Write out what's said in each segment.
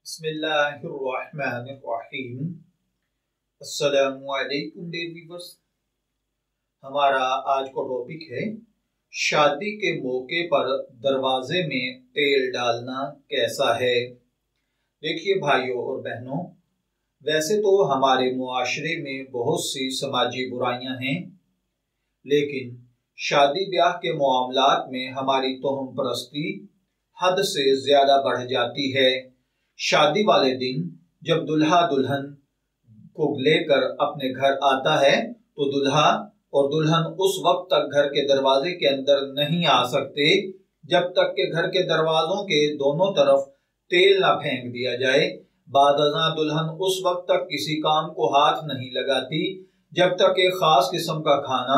बिस्मिल्लाहिर्रहमानिर्रहीम। अस्सलामुअलैकुम dear viewers. हमारा आज का टॉपिक है शादी के मौके पर दरवाजे में तेल डालना कैसा है। देखिए भाइयों और बहनों, वैसे तो हमारे मुआशरे में बहुत सी समाजी बुराइयां हैं, लेकिन शादी ब्याह के मामलात में हमारी तोहम परस्ती हद से ज्यादा बढ़ जाती है। शादी वाले दिन जब दुल्हा दुल्हन को लेकर अपने घर आता है तो दुल्हा और दुल्हन उस वक्त तक घर के दरवाजे के अंदर नहीं आ सकते जब तक के घर के दरवाजों के दोनों तरफ तेल न फेंक दिया जाए। बादअज़ां दुल्हन उस वक्त तक किसी काम को हाथ नहीं लगाती जब तक एक खास किस्म का खाना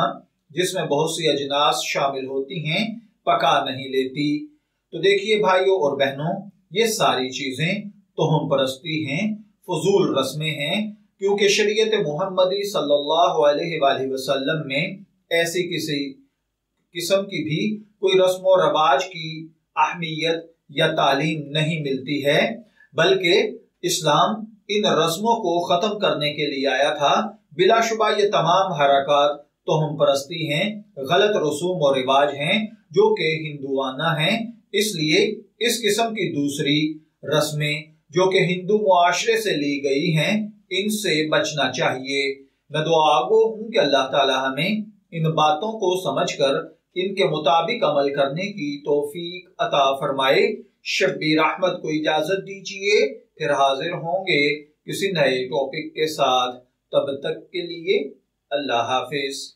जिसमें बहुत सी अजनास शामिल होती हैं पका नहीं लेती। तो देखिए भाइयों और बहनों, ये सारी चीजें तोहम परस्ती हैं, फजूल रस्में हैं, क्योंकि शरीयत मुहम्मदी सल्लल्लाहु अलैहि वसल्लम में ऐसी किसी किस्म की भी कोई रस्म और रवाज की अहमियत या तालीम नहीं मिलती है, बल्कि इस्लाम इन रस्मों को खत्म करने के लिए आया था। बिलाशुबा ये तमाम हरकत तोहम परस्ती हैं, गलत रसूम और रिवाज हैं जो कि हिंदुआना हैं। इसलिए इस किस्म की दूसरी रस्में जो कि हिंदू मुआशरे से ली गई हैं, इनसे बचना चाहिए। मैं दुआगो हूं कि अल्लाह ताला हमें इन बातों को समझकर इनके मुताबिक अमल करने की तौफीक अता फरमाए। शब्बीर अहमद को इजाजत दीजिए, फिर हाजिर होंगे किसी नए टॉपिक के साथ। तब तक के लिए अल्लाह हाफिज।